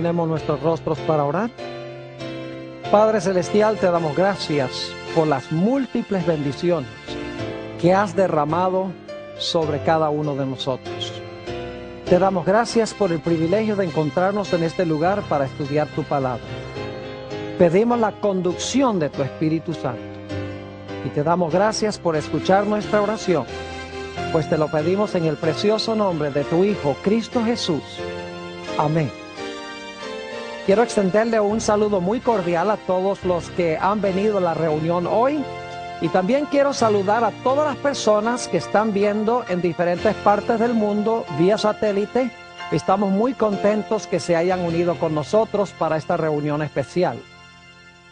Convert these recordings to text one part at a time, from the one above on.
Inclinemos nuestros rostros para orar. Padre Celestial, te damos gracias por las múltiples bendiciones que has derramado sobre cada uno de nosotros. Te damos gracias por el privilegio de encontrarnos en este lugar para estudiar tu palabra. Pedimos la conducción de tu Espíritu Santo y te damos gracias por escuchar nuestra oración, pues te lo pedimos en el precioso nombre de tu Hijo, Cristo Jesús. Amén. Quiero extenderle un saludo muy cordial a todos los que han venido a la reunión hoy y también quiero saludar a todas las personas que están viendo en diferentes partes del mundo vía satélite. Estamos muy contentos que se hayan unido con nosotros para esta reunión especial.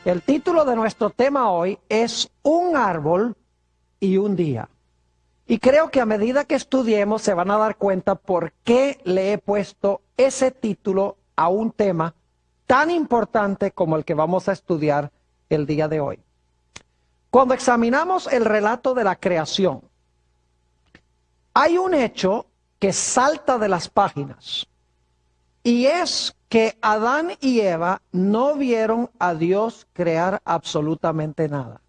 El título de nuestro tema hoy es Un árbol y un día. Y creo que a medida que estudiemos se van a dar cuenta por qué le he puesto ese título a un tema tan importante como el que vamos a estudiar el día de hoy. Cuando examinamos el relato de la creación, hay un hecho que salta de las páginas, y es que Adán y Eva no vieron a Dios crear absolutamente nada.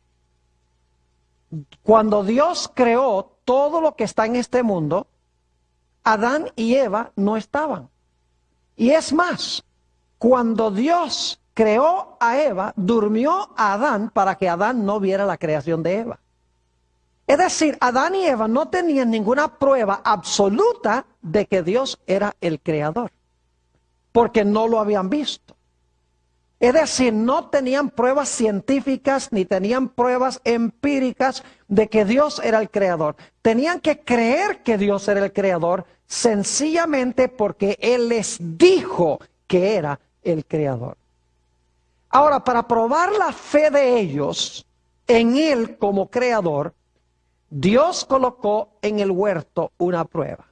Cuando Dios creó todo lo que está en este mundo, Adán y Eva no estaban. Y es más, cuando Dios creó a Eva, durmió a Adán para que Adán no viera la creación de Eva. Es decir, Adán y Eva no tenían ninguna prueba absoluta de que Dios era el creador, porque no lo habían visto. Es decir, no tenían pruebas científicas ni tenían pruebas empíricas de que Dios era el creador. Tenían que creer que Dios era el creador sencillamente porque Él les dijo que era el creador. Ahora, para probar la fe de ellos en Él como creador, Dios colocó en el huerto una prueba.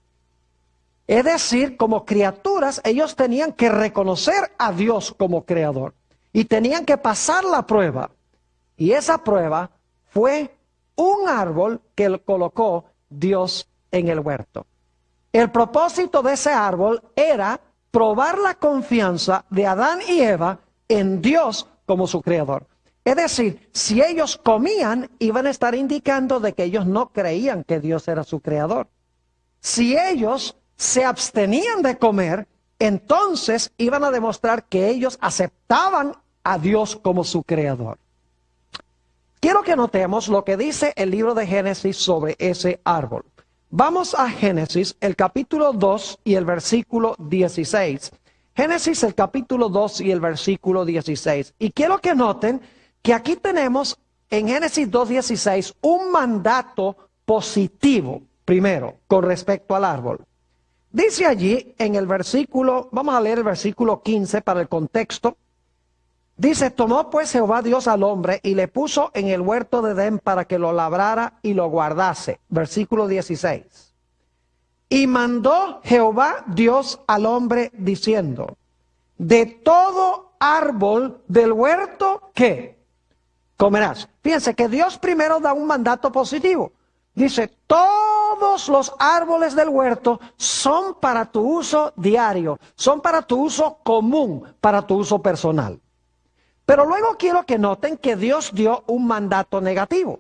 Es decir, como criaturas, ellos tenían que reconocer a Dios como creador y tenían que pasar la prueba. Y esa prueba fue un árbol que colocó Dios en el huerto. El propósito de ese árbol era probar la confianza de Adán y Eva en Dios como su creador. Es decir, si ellos comían, iban a estar indicando de que ellos no creían que Dios era su creador. Si ellos se abstenían de comer, entonces iban a demostrar que ellos aceptaban a Dios como su creador. Quiero que notemos lo que dice el libro de Génesis sobre ese árbol. Vamos a Génesis, el capítulo 2 y el versículo 16. Génesis, el capítulo 2 y el versículo 16. Y quiero que noten que aquí tenemos en Génesis 2:16 un mandato positivo, primero, con respecto al árbol. Dice allí en el versículo, vamos a leer el versículo 15 para el contexto. Dice, tomó pues Jehová Dios al hombre y le puso en el huerto de Edén para que lo labrara y lo guardase. Versículo 16. Y mandó Jehová Dios al hombre diciendo, de todo árbol del huerto, ¿qué? Comerás. Fíjense que Dios primero da un mandato positivo. Dice, todos los árboles del huerto son para tu uso diario, son para tu uso común, para tu uso personal. Pero luego quiero que noten que Dios dio un mandato negativo.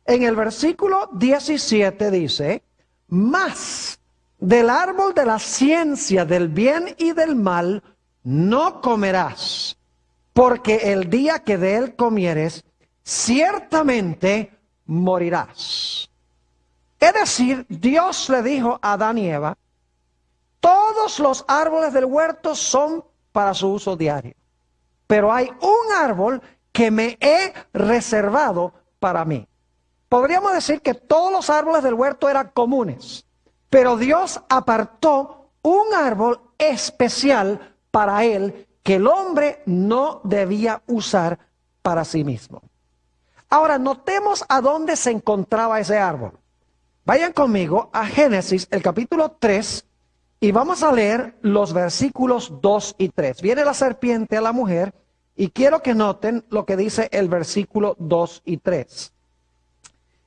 En el versículo 17 dice, mas del árbol de la ciencia del bien y del mal no comerás, porque el día que de él comieres, ciertamente morirás. Es decir, Dios le dijo a Adán y Eva, todos los árboles del huerto son para su uso diario, pero hay un árbol que me he reservado para mí. Podríamos decir que todos los árboles del huerto eran comunes, pero Dios apartó un árbol especial para él que el hombre no debía usar para sí mismo. Ahora, notemos a dónde se encontraba ese árbol. Vayan conmigo a Génesis, el capítulo 3, y vamos a leer los versículos 2 y 3. Viene la serpiente a la mujer, y quiero que noten lo que dice el versículo 2 y 3.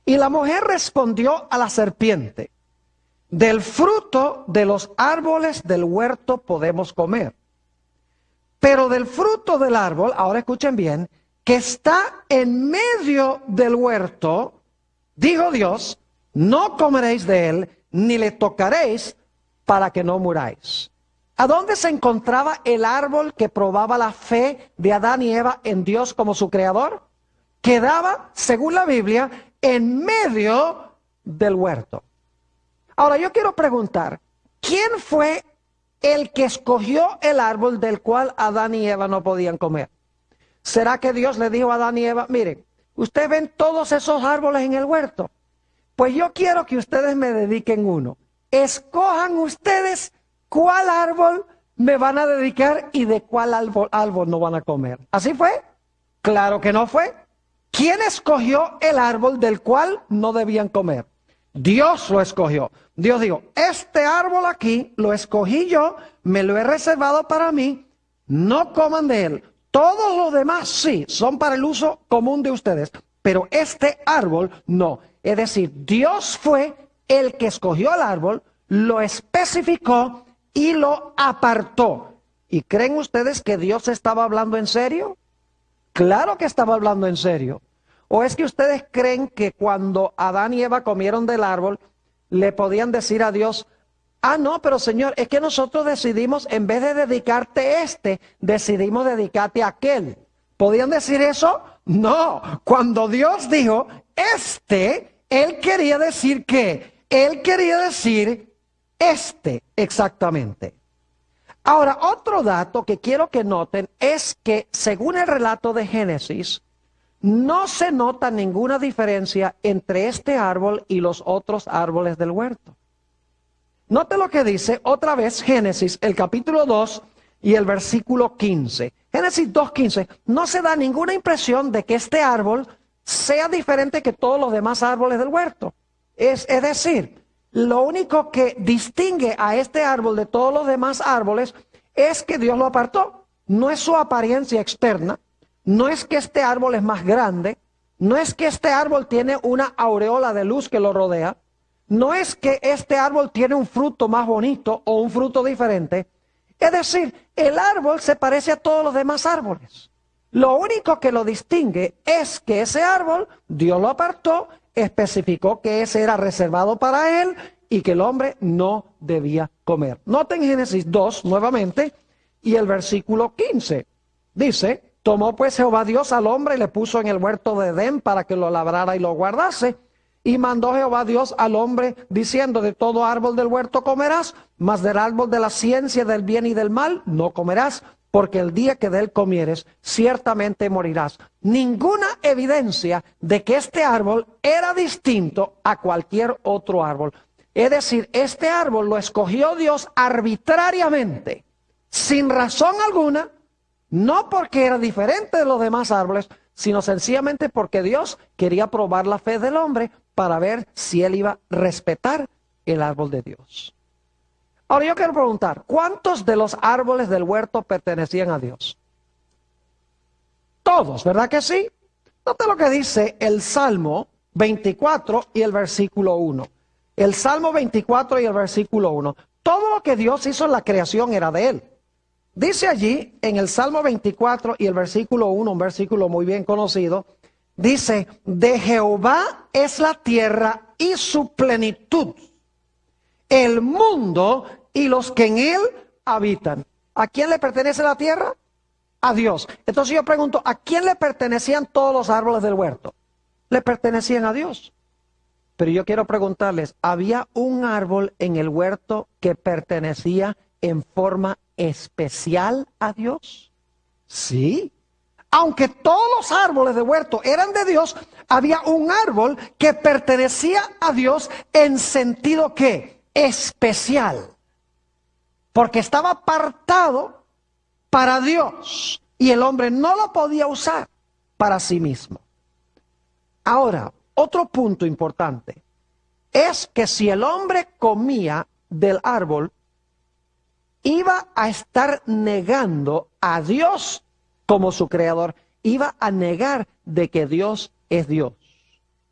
Y la mujer respondió a la serpiente, del fruto de los árboles del huerto podemos comer, pero del fruto del árbol, ahora escuchen bien, que está en medio del huerto, dijo Dios, no comeréis de él, ni le tocaréis para que no muráis. ¿A dónde se encontraba el árbol que probaba la fe de Adán y Eva en Dios como su creador? Quedaba, según la Biblia, en medio del huerto. Ahora yo quiero preguntar, ¿quién fue el que escogió el árbol del cual Adán y Eva no podían comer? ¿Será que Dios le dijo a Adán y Eva, miren, ustedes ven todos esos árboles en el huerto? Pues yo quiero que ustedes me dediquen uno. Escojan ustedes cuál árbol me van a dedicar y de cuál árbol no van a comer. ¿Así fue? Claro que no fue. ¿Quién escogió el árbol del cual no debían comer? Dios lo escogió. Dios dijo, este árbol aquí lo escogí yo, me lo he reservado para mí, no coman de él. Todos los demás sí, son para el uso común de ustedes, pero este árbol no. Es decir, Dios fue el que escogió el árbol, lo especificó y lo apartó. ¿Y creen ustedes que Dios estaba hablando en serio? Claro que estaba hablando en serio. ¿O es que ustedes creen que cuando Adán y Eva comieron del árbol, le podían decir a Dios, ah, no, pero Señor, es que nosotros decidimos, en vez de dedicarte decidimos dedicarte a aquel? ¿Podían decir eso? No. Cuando Dios dijo, Él quería decir ¿qué? Él quería decir exactamente. Ahora, otro dato que quiero que noten es que, según el relato de Génesis, no se nota ninguna diferencia entre este árbol y los otros árboles del huerto. Note lo que dice otra vez Génesis, el capítulo 2 y el versículo 15. Génesis 2:15, no se da ninguna impresión de que este árbol sea diferente que todos los demás árboles del huerto. Es decir, lo único que distingue a este árbol de todos los demás árboles es que Dios lo apartó. No es su apariencia externa, no es que este árbol es más grande, no es que este árbol tiene una aureola de luz que lo rodea, no es que este árbol tiene un fruto más bonito o un fruto diferente. Es decir, el árbol se parece a todos los demás árboles. Lo único que lo distingue es que ese árbol, Dios lo apartó, especificó que ese era reservado para él y que el hombre no debía comer. Noten Génesis 2 nuevamente y el versículo 15. Dice, tomó pues Jehová Dios al hombre y le puso en el huerto de Edén para que lo labrara y lo guardase. Y mandó Jehová Dios al hombre diciendo, de todo árbol del huerto comerás, mas del árbol de la ciencia del bien y del mal no comerás, porque el día que de él comieres, ciertamente morirás. Ninguna evidencia de que este árbol era distinto a cualquier otro árbol. Es decir, este árbol lo escogió Dios arbitrariamente, sin razón alguna, no porque era diferente de los demás árboles, sino sencillamente porque Dios quería probar la fe del hombre para ver si él iba a respetar el árbol de Dios. Ahora yo quiero preguntar, ¿cuántos de los árboles del huerto pertenecían a Dios? Todos, ¿verdad que sí? Note lo que dice el Salmo 24 y el versículo 1. El Salmo 24 y el versículo 1. Todo lo que Dios hizo en la creación era de Él. Dice allí en el Salmo 24 y el versículo 1, un versículo muy bien conocido, dice, de Jehová es la tierra y su plenitud, el mundo y los que en él habitan. ¿A quién le pertenece la tierra? A Dios. Entonces yo pregunto, ¿a quién le pertenecían todos los árboles del huerto? Le pertenecían a Dios. Pero yo quiero preguntarles, ¿había un árbol en el huerto que pertenecía en forma especial a Dios? Sí. Aunque todos los árboles del huerto eran de Dios, había un árbol que pertenecía a Dios en sentido ¿qué? Especial. Porque estaba apartado para Dios y el hombre no lo podía usar para sí mismo. Ahora, otro punto importante es que si el hombre comía del árbol, iba a estar negando a Dios como su creador, iba a negar de que Dios es Dios.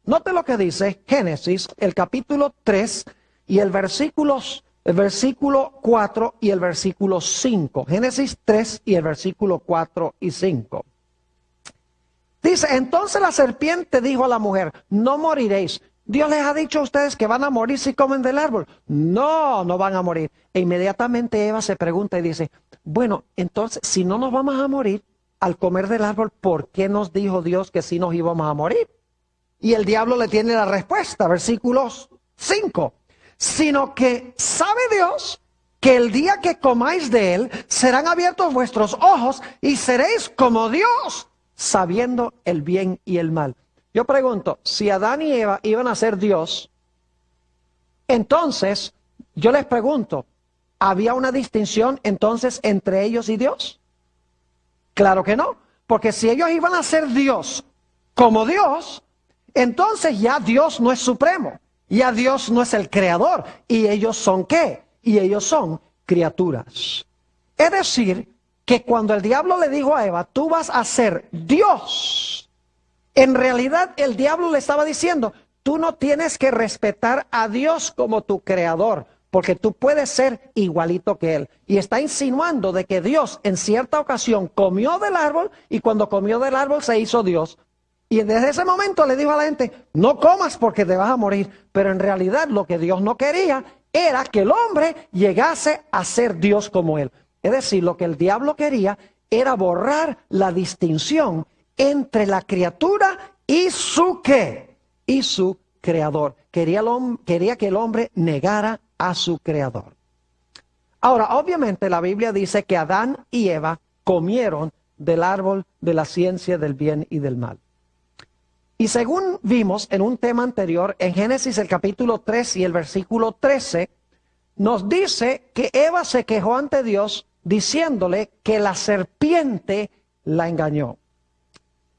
Note lo que dice Génesis, el capítulo 3 y el versículos el versículo 4 y el versículo 5. Génesis 3 y el versículo 4 y 5. Dice, entonces la serpiente dijo a la mujer, no moriréis. Dios les ha dicho a ustedes que van a morir si comen del árbol. No, no van a morir. E inmediatamente Eva se pregunta y dice, bueno, entonces si no nos vamos a morir al comer del árbol, ¿por qué nos dijo Dios que sí nos íbamos a morir? Y el diablo le tiene la respuesta, versículo 5. Sino que sabe Dios que el día que comáis de él, serán abiertos vuestros ojos y seréis como Dios, sabiendo el bien y el mal. Yo pregunto, si Adán y Eva iban a ser Dios, entonces yo les pregunto, ¿había una distinción entonces entre ellos y Dios? Claro que no, porque si ellos iban a ser Dios como Dios, entonces ya Dios no es supremo, ya Dios no es el creador, y ellos son ¿qué? Y ellos son criaturas. Es decir, que cuando el diablo le dijo a Eva, tú vas a ser Dios, en realidad el diablo le estaba diciendo, tú no tienes que respetar a Dios como tu creador, porque tú puedes ser igualito que él. Y está insinuando de que Dios en cierta ocasión comió del árbol, y cuando comió del árbol se hizo Dios. Y desde ese momento le dijo a la gente, no comas porque te vas a morir. Pero en realidad lo que Dios no quería era que el hombre llegase a ser Dios como él. Es decir, lo que el diablo quería era borrar la distinción entre la criatura y su ¿qué? Y su creador. Quería que el hombre negara a su creador. Ahora, obviamente la Biblia dice que Adán y Eva comieron del árbol de la ciencia del bien y del mal. Y según vimos en un tema anterior, en Génesis el capítulo 3 y el versículo 13, nos dice que Eva se quejó ante Dios diciéndole que la serpiente la engañó.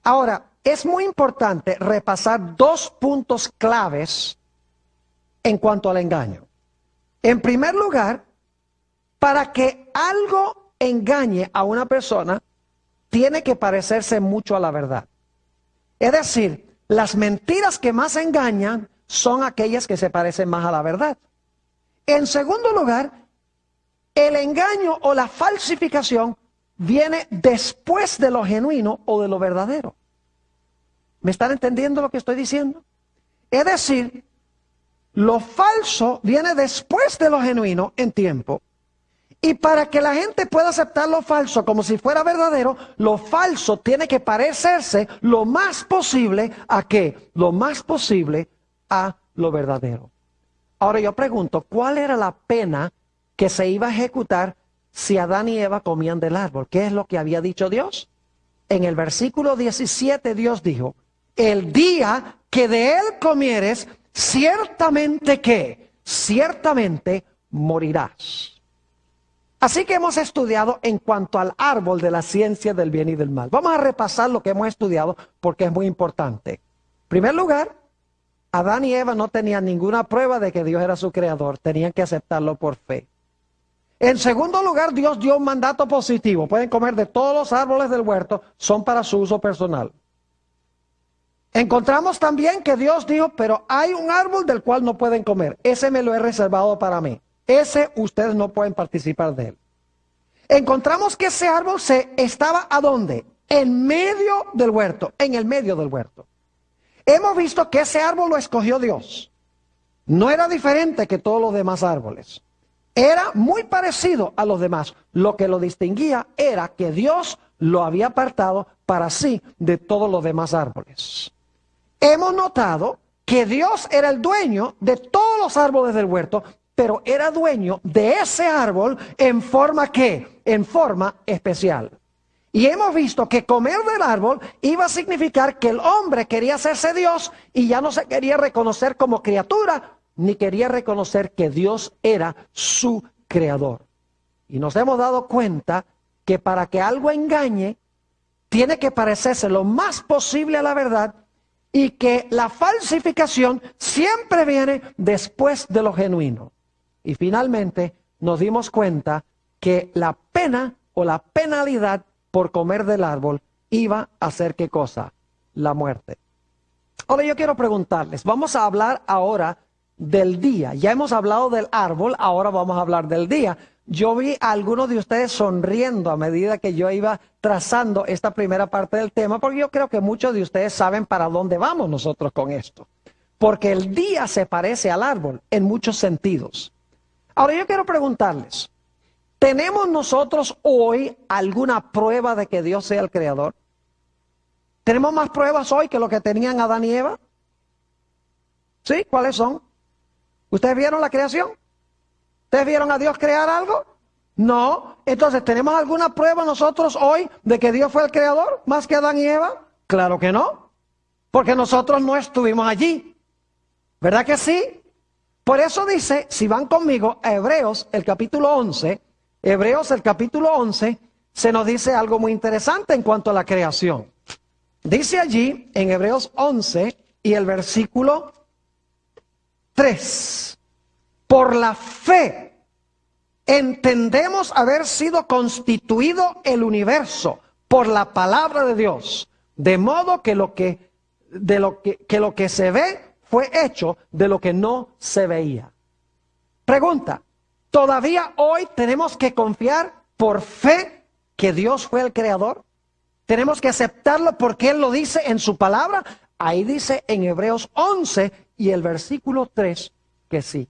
Ahora, es muy importante repasar dos puntos claves en cuanto al engaño. En primer lugar, para que algo engañe a una persona, tiene que parecerse mucho a la verdad. Es decir, las mentiras que más engañan son aquellas que se parecen más a la verdad. En segundo lugar, el engaño o la falsificación viene después de lo genuino o de lo verdadero. ¿Me están entendiendo lo que estoy diciendo? Es decir, lo falso viene después de lo genuino en tiempo. Y para que la gente pueda aceptar lo falso como si fuera verdadero, lo falso tiene que parecerse lo más posible ¿a qué? Lo más posible a lo verdadero. Ahora yo pregunto, ¿cuál era la pena que se iba a ejecutar si Adán y Eva comían del árbol? ¿Qué es lo que había dicho Dios? En el versículo 17 Dios dijo, el día que de él comieres, ciertamente ¿qué? Ciertamente morirás. Así que hemos estudiado en cuanto al árbol de la ciencia del bien y del mal. Vamos a repasar lo que hemos estudiado porque es muy importante. En primer lugar, Adán y Eva no tenían ninguna prueba de que Dios era su creador. Tenían que aceptarlo por fe. En segundo lugar, Dios dio un mandato positivo. Pueden comer de todos los árboles del huerto, son para su uso personal. Encontramos también que Dios dijo, pero hay un árbol del cual no pueden comer. Ese me lo he reservado para mí. Ese ustedes no pueden participar de él. Encontramos que ese árbol estaba ¿a dónde? En medio del huerto, en el medio del huerto. Hemos visto que ese árbol lo escogió Dios. No era diferente que todos los demás árboles. Era muy parecido a los demás. Lo que lo distinguía era que Dios lo había apartado para sí de todos los demás árboles. Hemos notado que Dios era el dueño de todos los árboles del huerto, pero era dueño de ese árbol en forma ¿qué? En forma especial. Y hemos visto que comer del árbol iba a significar que el hombre quería hacerse Dios y ya no se quería reconocer como criatura, ni quería reconocer que Dios era su creador. Y nos hemos dado cuenta que para que algo engañe, tiene que parecerse lo más posible a la verdad y que la falsificación siempre viene después de lo genuino. Y finalmente nos dimos cuenta que la pena o la penalidad por comer del árbol iba a ser ¿qué cosa? La muerte. Ahora yo quiero preguntarles, vamos a hablar ahora del día. Ya hemos hablado del árbol, ahora vamos a hablar del día. Yo vi a algunos de ustedes sonriendo a medida que yo iba trazando esta primera parte del tema, porque yo creo que muchos de ustedes saben para dónde vamos nosotros con esto. Porque el día se parece al árbol en muchos sentidos. Ahora yo quiero preguntarles, ¿tenemos nosotros hoy alguna prueba de que Dios sea el creador? ¿Tenemos más pruebas hoy que lo que tenían Adán y Eva? ¿Sí? ¿Cuáles son? ¿Ustedes vieron la creación? ¿Ustedes vieron a Dios crear algo? No. Entonces, ¿tenemos alguna prueba nosotros hoy de que Dios fue el creador más que Adán y Eva? Claro que no. Porque nosotros no estuvimos allí. ¿Verdad que sí? Por eso dice, si van conmigo a Hebreos, el capítulo 11, Hebreos, el capítulo 11, se nos dice algo muy interesante en cuanto a la creación. Dice allí, en Hebreos 11 y el versículo 3, por la fe entendemos haber sido constituido el universo por la palabra de Dios, de modo que lo que se ve fue hecho de lo que no se veía. Pregunta, ¿todavía hoy tenemos que confiar por fe que Dios fue el creador? ¿Tenemos que aceptarlo porque Él lo dice en su palabra? Ahí dice en Hebreos 11 y el versículo 3 que sí.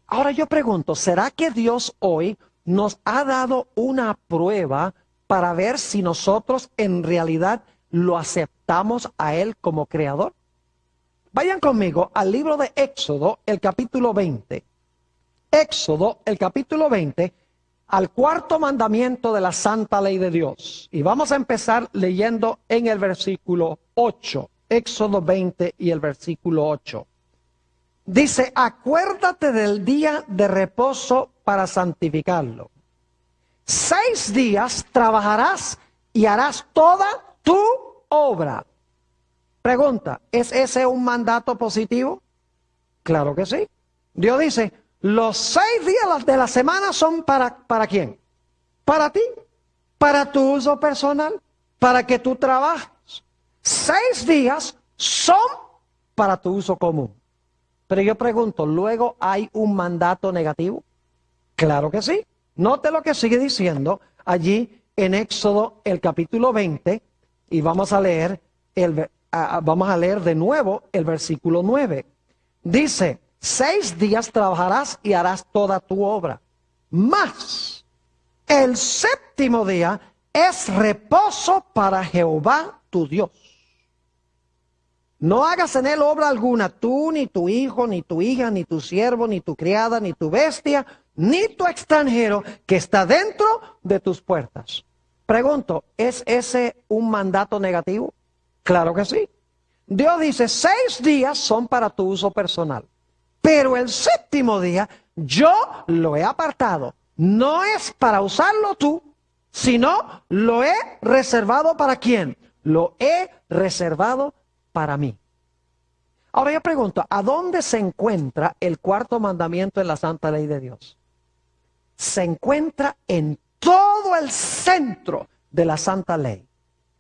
Ahora yo pregunto, ¿será que Dios hoy nos ha dado una prueba para ver si nosotros en realidad lo aceptamos a Él como creador? Vayan conmigo al libro de Éxodo, el capítulo 20. Éxodo, el capítulo 20, al cuarto mandamiento de la santa ley de Dios. Y vamos a empezar leyendo en el versículo 8. Éxodo 20 y el versículo 8. Dice, acuérdate del día de reposo para santificarlo. 6 días trabajarás y harás toda tu obra. Pregunta, ¿es ese un mandato positivo? Claro que sí. Dios dice, los 6 días de la semana son ¿para quién? Para ti, para tu uso personal, para que tú trabajes. 6 días son para tu uso común. Pero yo pregunto, ¿luego hay un mandato negativo? Claro que sí. Note lo que sigue diciendo allí en Éxodo el capítulo 20 y vamos a leer de nuevo el versículo 9. Dice, 6 días trabajarás y harás toda tu obra. Mas el séptimo día es reposo para Jehová tu Dios. No hagas en él obra alguna, tú, ni tu hijo, ni tu hija, ni tu siervo, ni tu criada, ni tu bestia, ni tu extranjero que está dentro de tus puertas. Pregunto, ¿es ese un mandato negativo? Claro que sí. Dios dice, 6 días son para tu uso personal, pero el séptimo día yo lo he apartado. No es para usarlo tú, sino lo he reservado ¿para quién? Lo he reservado para mí. Ahora yo pregunto, ¿a dónde se encuentra el cuarto mandamiento en la santa ley de Dios? Se encuentra en todo el centro de la santa ley.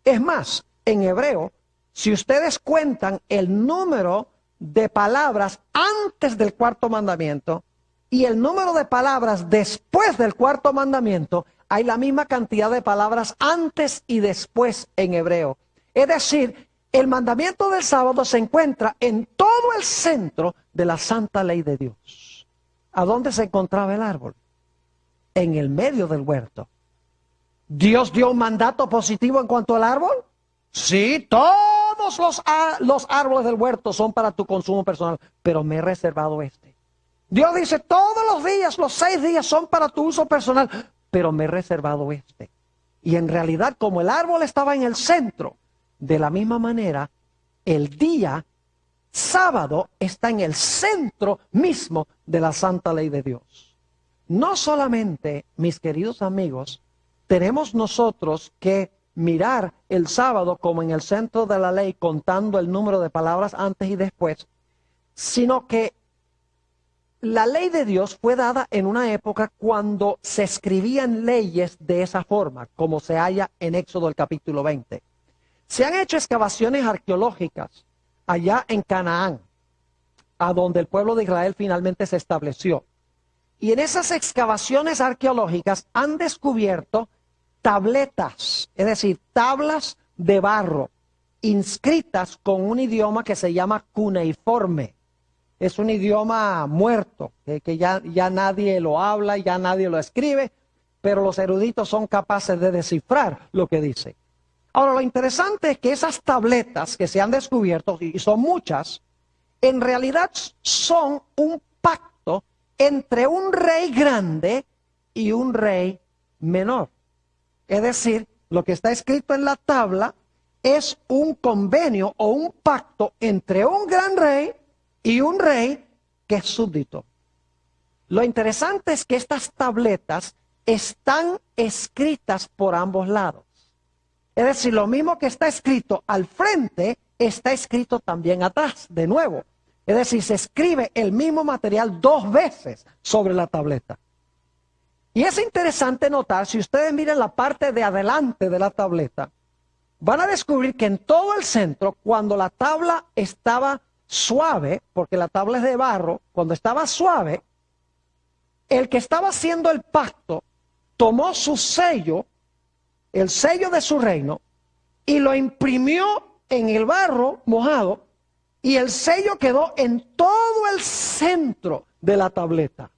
Es más, en hebreo, si ustedes cuentan el número de palabras antes del cuarto mandamiento y el número de palabras después del cuarto mandamiento, hay la misma cantidad de palabras antes y después en hebreo. Es decir, el mandamiento del sábado se encuentra en todo el centro de la santa ley de Dios. ¿A dónde se encontraba el árbol? En el medio del huerto. ¿Dios dio un mandato positivo en cuanto al árbol? Sí, todos los árboles del huerto son para tu consumo personal, pero me he reservado este. Dios dice, todos los días, los 6 días son para tu uso personal, pero me he reservado este. Y en realidad, como el árbol estaba en el centro, de la misma manera, el día sábado está en el centro mismo de la santa ley de Dios. No solamente, mis queridos amigos, tenemos nosotros que mirar el sábado como en el centro de la ley, contando el número de palabras antes y después, sino que la ley de Dios fue dada en una época cuando se escribían leyes de esa forma, como se halla en Éxodo el capítulo 20. Se han hecho excavaciones arqueológicas allá en Canaán, a donde el pueblo de Israel finalmente se estableció. Y en esas excavaciones arqueológicas han descubierto tabletas, es decir, tablas de barro, inscritas con un idioma que se llama cuneiforme. Es un idioma muerto, que ya nadie lo habla, ya nadie lo escribe, pero los eruditos son capaces de descifrar lo que dice. Ahora, lo interesante es que esas tabletas que se han descubierto, y son muchas, en realidad son un pacto entre un rey grande y un rey menor. Es decir, lo que está escrito en la tabla es un convenio o un pacto entre un gran rey y un rey que es súbdito. Lo interesante es que estas tabletas están escritas por ambos lados. Es decir, lo mismo que está escrito al frente, está escrito también atrás, de nuevo. Es decir, se escribe el mismo material 2 veces sobre la tableta. Y es interesante notar, si ustedes miran la parte de adelante de la tableta, van a descubrir que en todo el centro, cuando la tabla estaba suave, porque la tabla es de barro, cuando estaba suave, el que estaba haciendo el pacto tomó su sello, el sello de su reino, y lo imprimió en el barro mojado, y el sello quedó en todo el centro de la tableta.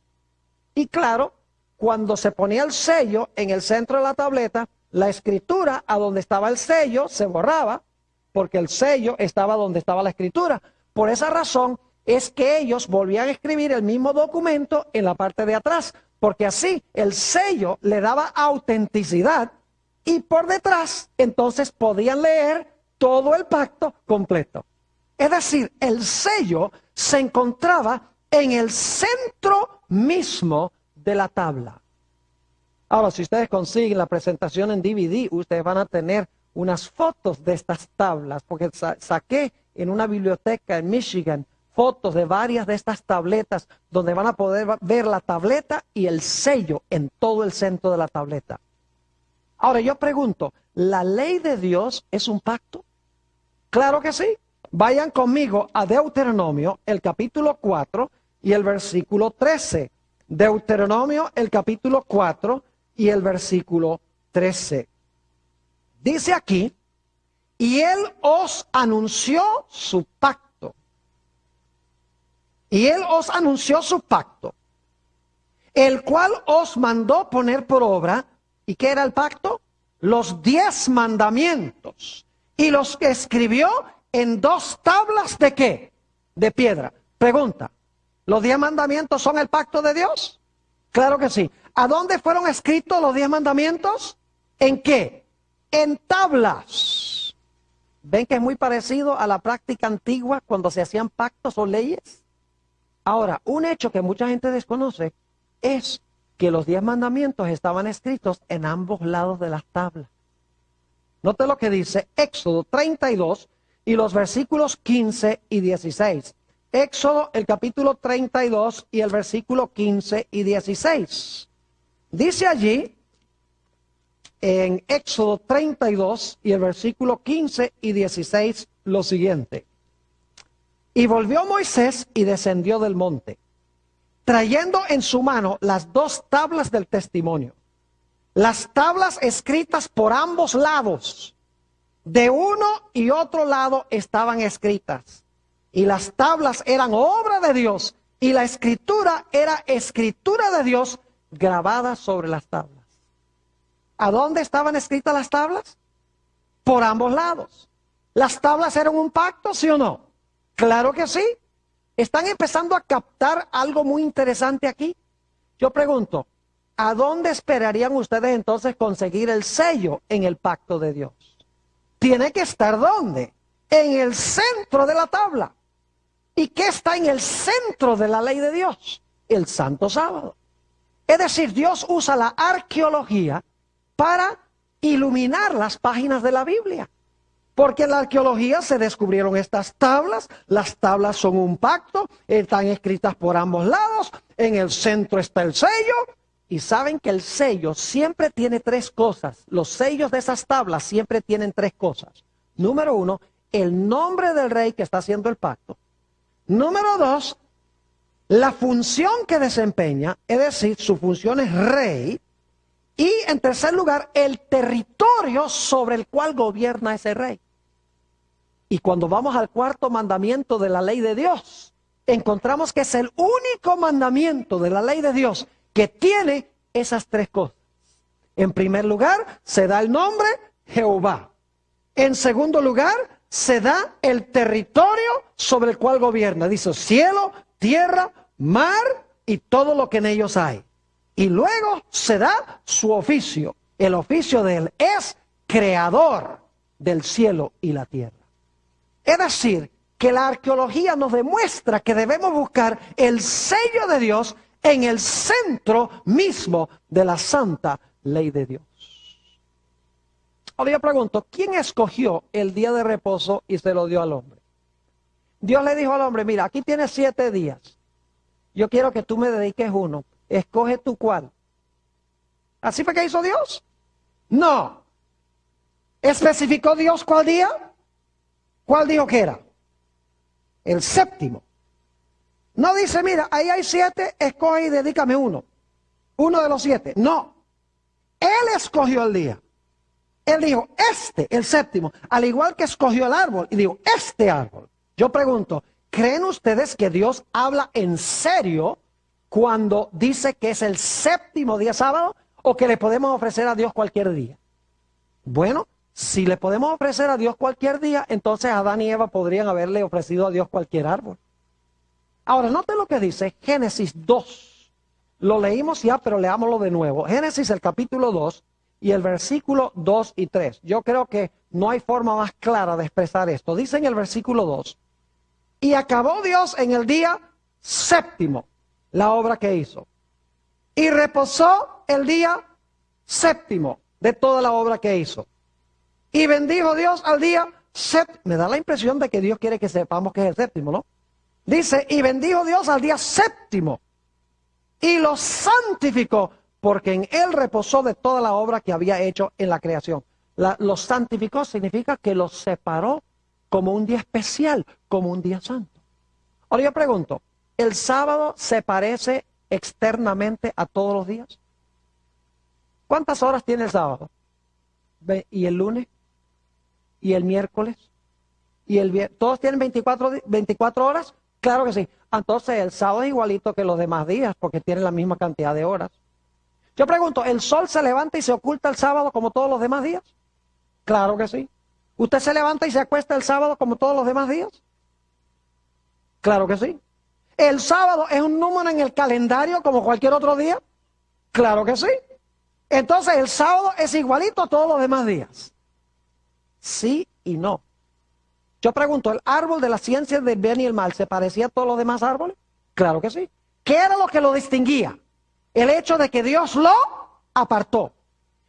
Y claro, cuando se ponía el sello en el centro de la tableta, la escritura a donde estaba el sello se borraba, porque el sello estaba donde estaba la escritura. Por esa razón es que ellos volvían a escribir el mismo documento en la parte de atrás, porque así el sello le daba autenticidad y por detrás entonces podían leer todo el pacto completo. Es decir, el sello se encontraba en el centro mismo de la tabla. Ahora, si ustedes consiguen la presentación en DVD, ustedes van a tener unas fotos de estas tablas, porque saqué en una biblioteca en Michigan fotos de varias de estas tabletas, donde van a poder ver la tableta y el sello en todo el centro de la tableta. Ahora, yo pregunto, ¿la ley de Dios es un pacto? Claro que sí. Vayan conmigo a Deuteronomio, el capítulo 4 y el versículo 13. Deuteronomio, el capítulo 4 y el versículo 13. Dice aquí, y él os anunció su pacto. Y él os anunció su pacto, el cual os mandó poner por obra. ¿Y qué era el pacto? Los 10 mandamientos. Y los que escribió en 2 tablas de ¿qué? De piedra. Pregunta, ¿los 10 mandamientos son el pacto de Dios? Claro que sí. ¿A dónde fueron escritos los 10 mandamientos? ¿En qué? En tablas. ¿Ven que es muy parecido a la práctica antigua cuando se hacían pactos o leyes? Ahora, un hecho que mucha gente desconoce es que los 10 mandamientos estaban escritos en ambos lados de las tablas. Note lo que dice Éxodo 32 y los versículos 15 y 16. Éxodo, el capítulo 32 y el versículo 15 y 16. Dice allí, en Éxodo 32 y el versículo 15 y 16, lo siguiente. Y volvió Moisés y descendió del monte, trayendo en su mano las 2 tablas del testimonio. Las tablas escritas por ambos lados, de uno y otro lado estaban escritas. Y las tablas eran obra de Dios, y la escritura era escritura de Dios grabada sobre las tablas. ¿A dónde estaban escritas las tablas? Por ambos lados. ¿Las tablas eran un pacto, sí o no? Claro que sí. Están empezando a captar algo muy interesante aquí. Yo pregunto, ¿a dónde esperarían ustedes entonces conseguir el sello en el pacto de Dios? Tiene que estar ¿dónde? En el centro de la tabla. ¿Y qué está en el centro de la ley de Dios? El Santo Sábado. Es decir, Dios usa la arqueología para iluminar las páginas de la Biblia. Porque en la arqueología se descubrieron estas tablas. Las tablas son un pacto, están escritas por ambos lados, en el centro está el sello. Y saben que el sello siempre tiene 3 cosas. Los sellos de esas tablas siempre tienen 3 cosas. Número 1, el nombre del rey que está haciendo el pacto. Número 2, la función que desempeña, es decir, su función es rey. Y en tercer lugar, el territorio sobre el cual gobierna ese rey. Y cuando vamos al cuarto mandamiento de la ley de Dios, encontramos que es el único mandamiento de la ley de Dios que tiene esas tres cosas. En primer lugar, se da el nombre Jehová. En segundo lugar, se da el territorio sobre el cual gobierna. Dice cielo, tierra, mar y todo lo que en ellos hay. Y luego se da su oficio. El oficio de él es creador del cielo y la tierra. Es decir, que la arqueología nos demuestra que debemos buscar el sello de Dios en el centro mismo de la santa ley de Dios. Ahora yo pregunto, ¿quién escogió el día de reposo y se lo dio al hombre? Dios le dijo al hombre, mira, aquí tienes 7 días. Yo quiero que tú me dediques uno. Escoge tú cuál. ¿Así fue que hizo Dios? No. ¿Especificó Dios cuál día? ¿Cuál dijo que era? El séptimo. No dice, mira, ahí hay 7, escoge y dedícame uno. Uno de los 7. No. Él escogió el día. Él dijo, el séptimo. Al igual que escogió el árbol. Y dijo, este árbol. Yo pregunto, ¿creen ustedes que Dios habla en serio cuando dice que es el séptimo día sábado? ¿O que le podemos ofrecer a Dios cualquier día? Bueno, si le podemos ofrecer a Dios cualquier día, entonces Adán y Eva podrían haberle ofrecido a Dios cualquier árbol. Ahora, noten lo que dice Génesis 2. Lo leímos ya, pero leámoslo de nuevo. Génesis, el capítulo 2 y el versículo 2 y 3. Yo creo que no hay forma más clara de expresar esto. Dice en el versículo 2, y acabó Dios en el día séptimo la obra que hizo. Y reposó el día séptimo de toda la obra que hizo. Y bendijo Dios al día séptimo. Me da la impresión de que Dios quiere que sepamos que es el séptimo, ¿no? Dice, y bendijo Dios al día séptimo. Y lo santificó, porque en él reposó de toda la obra que había hecho en la creación. Lo santificó significa que lo separó como un día especial, como un día santo. Ahora yo pregunto, ¿el sábado se parece externamente a todos los días? ¿Cuántas horas tiene el sábado? ¿Y el lunes? ¿Y el miércoles? ¿Y el viernes? ¿Todos tienen 24 horas? Claro que sí. Entonces el sábado es igualito que los demás días porque tienen la misma cantidad de horas. Yo pregunto, ¿el sol se levanta y se oculta el sábado como todos los demás días? Claro que sí. ¿Usted se levanta y se acuesta el sábado como todos los demás días? Claro que sí. ¿El sábado es un número en el calendario como cualquier otro día? Claro que sí. Entonces el sábado es igualito a todos los demás días. Sí y no. Yo pregunto, ¿el árbol de la ciencia del bien y el mal se parecía a todos los demás árboles? Claro que sí. ¿Qué era lo que lo distinguía? El hecho de que Dios lo apartó.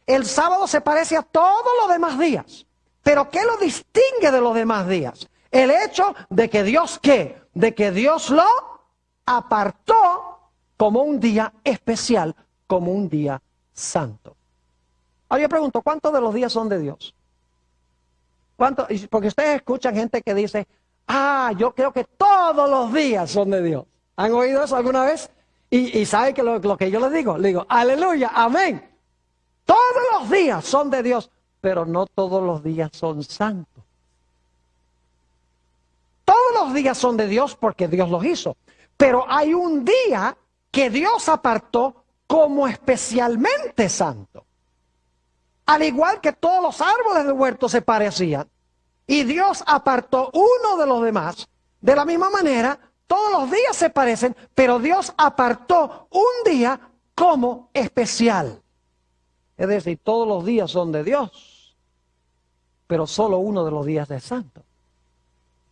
El sábado se parece a todos los demás días. ¿Pero qué lo distingue de los demás días? El hecho de que Dios, ¿qué? De que Dios lo apartó como un día especial, como un día santo. Ahora yo pregunto, ¿cuántos de los días son de Dios? ¿Cuántos? Porque ustedes escuchan gente que dice, yo creo que todos los días son de Dios. ¿Han oído eso alguna vez? Y ¿saben que lo que yo les digo? Le digo, aleluya, amén. Todos los días son de Dios, pero no todos los días son santos. Todos los días son de Dios porque Dios los hizo. Pero hay un día que Dios apartó como especialmente santo. Al igual que todos los árboles del huerto se parecían. Y Dios apartó uno de los demás. De la misma manera, todos los días se parecen, pero Dios apartó un día como especial. Es decir, todos los días son de Dios, pero solo uno de los días es santo.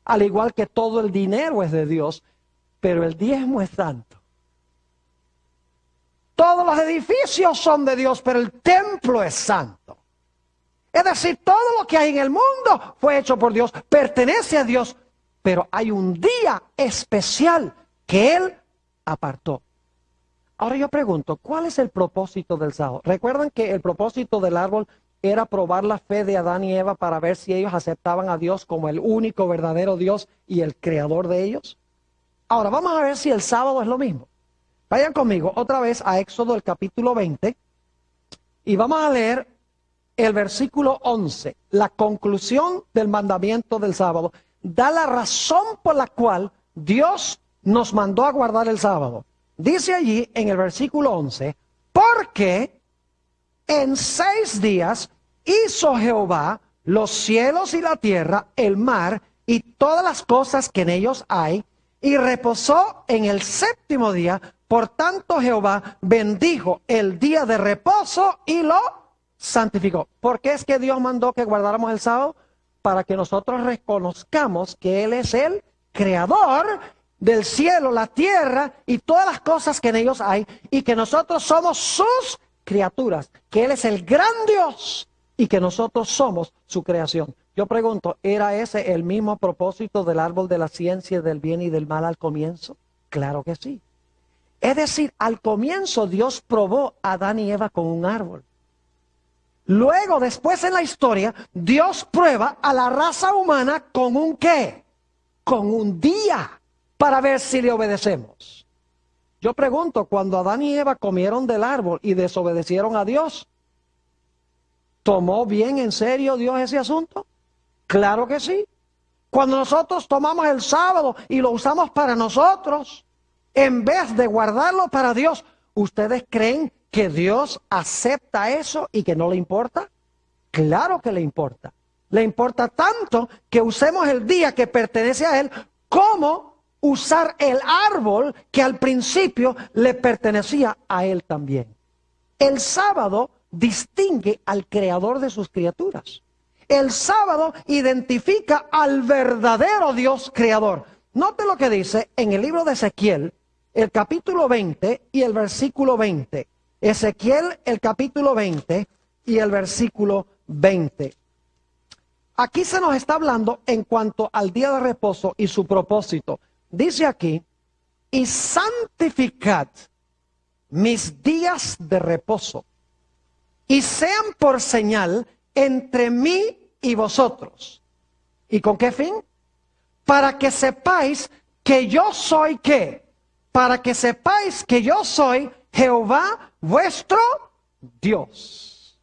Al igual que todo el dinero es de Dios, pero el diezmo es santo. Todos los edificios son de Dios, pero el templo es santo. Es decir, todo lo que hay en el mundo fue hecho por Dios, pertenece a Dios, pero hay un día especial que Él apartó. Ahora yo pregunto, ¿cuál es el propósito del sábado? ¿Recuerdan que el propósito del árbol era probar la fe de Adán y Eva para ver si ellos aceptaban a Dios como el único verdadero Dios y el creador de ellos? Ahora, vamos a ver si el sábado es lo mismo. Vayan conmigo otra vez a Éxodo, el capítulo 20, y vamos a leer el versículo 11, la conclusión del mandamiento del sábado. Da la razón por la cual Dios nos mandó a guardar el sábado. Dice allí en el versículo 11, porque en 6 días hizo Jehová los cielos y la tierra, el mar y todas las cosas que en ellos hay, y reposó en el 7º día. Por tanto Jehová bendijo el día de reposo y lo santificó. ¿Por qué es que Dios mandó que guardáramos el sábado? Para que nosotros reconozcamos que Él es el creador del cielo, la tierra y todas las cosas que en ellos hay, y que nosotros somos sus criaturas, que Él es el gran Dios y que nosotros somos su creación. Yo pregunto, ¿era ese el mismo propósito del árbol de la ciencia del bien y del mal al comienzo? Claro que sí. Es decir, al comienzo Dios probó a Adán y Eva con un árbol. Luego, después en la historia, Dios prueba a la raza humana con un ¿qué? Con un día, para ver si le obedecemos. Yo pregunto, cuando Adán y Eva comieron del árbol y desobedecieron a Dios, ¿tomó bien en serio Dios ese asunto? Claro que sí. Cuando nosotros tomamos el sábado y lo usamos para nosotros, en vez de guardarlo para Dios, ¿ustedes creen que Dios acepta eso y que no le importa? Claro que le importa. Le importa tanto que usemos el día que pertenece a Él como usar el árbol que al principio le pertenecía a Él también. El sábado distingue al creador de sus criaturas. El sábado identifica al verdadero Dios creador. Note lo que dice en el libro de Ezequiel, el capítulo 20 y el versículo 20. Ezequiel, el capítulo 20 y el versículo 20. Aquí se nos está hablando en cuanto al día de reposo y su propósito. Dice aquí, y santificad mis días de reposo, y sean por señal entre mí y vosotros. ¿Y con qué fin? Para que sepáis que yo soy ¿qué? Para que sepáis que yo soy Jehová vuestro Dios.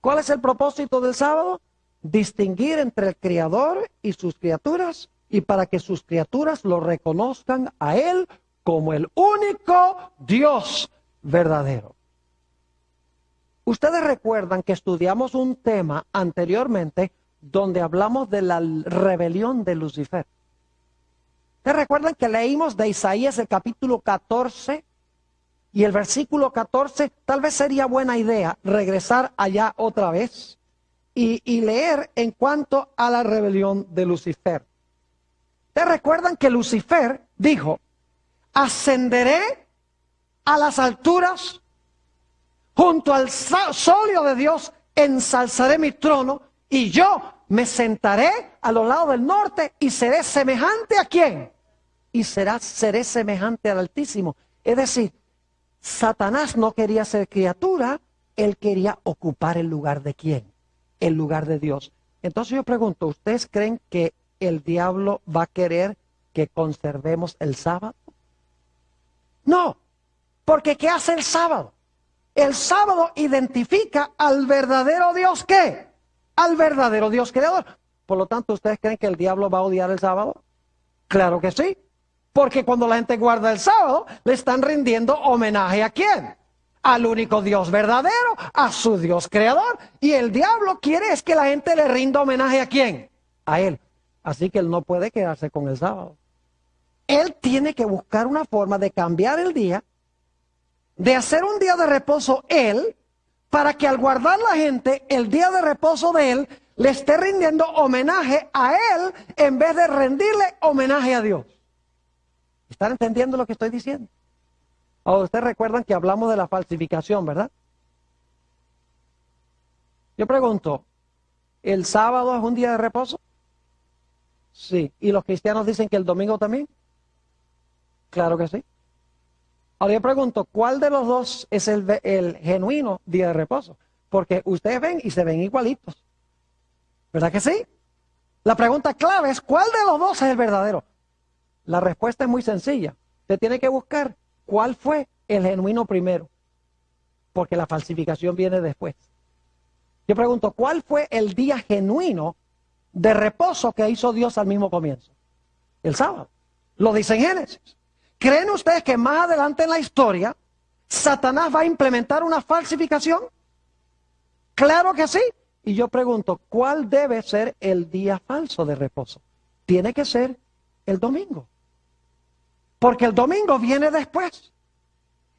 ¿Cuál es el propósito del sábado? Distinguir entre el Creador y sus criaturas, y para que sus criaturas lo reconozcan a Él como el único Dios verdadero. Ustedes recuerdan que estudiamos un tema anteriormente donde hablamos de la rebelión de Lucifer. ¿Ustedes recuerdan que leímos de Isaías el capítulo 14 y el versículo 14? Tal vez sería buena idea regresar allá otra vez y leer en cuanto a la rebelión de Lucifer. ¿Ustedes recuerdan que Lucifer dijo, ascenderé a las alturas? Junto al solio de Dios ensalzaré mi trono, y yo me sentaré a los lados del norte y seré semejante ¿a quién? Y seré semejante al Altísimo. Es decir, Satanás no quería ser criatura, él quería ocupar el lugar de ¿quién? El lugar de Dios. Entonces yo pregunto, ¿ustedes creen que el diablo va a querer que conservemos el sábado? No, porque ¿qué hace el sábado? El sábado identifica al verdadero Dios, ¿qué? Al verdadero Dios creador. Por lo tanto, ¿ustedes creen que el diablo va a odiar el sábado? Claro que sí. Porque cuando la gente guarda el sábado, le están rindiendo homenaje ¿a quién? Al único Dios verdadero, a su Dios creador. Y el diablo quiere es que la gente le rinda homenaje ¿a quién? A Él. Así que Él no puede quedarse con el sábado. Él tiene que buscar una forma de cambiar el día, de hacer un día de reposo Él, para que al guardar la gente el día de reposo de Él, le esté rindiendo homenaje a Él en vez de rendirle homenaje a Dios. ¿Están entendiendo lo que estoy diciendo? Ahora, ustedes recuerdan que hablamos de la falsificación, ¿verdad? Yo pregunto, ¿el sábado es un día de reposo? Sí. ¿Y los cristianos dicen que el domingo también? Claro que sí. Ahora yo pregunto, ¿cuál de los dos es el genuino día de reposo? Porque ustedes ven y se ven igualitos. ¿Verdad que sí? La pregunta clave es, ¿cuál de los dos es el verdadero? La respuesta es muy sencilla. Usted tiene que buscar cuál fue el genuino primero, porque la falsificación viene después. Yo pregunto, ¿cuál fue el día genuino de reposo que hizo Dios al mismo comienzo? El sábado. Lo dice en Génesis. ¿Creen ustedes que más adelante en la historia Satanás va a implementar una falsificación? Claro que sí. Y yo pregunto, ¿cuál debe ser el día falso de reposo? Tiene que ser el domingo. Porque el domingo viene después.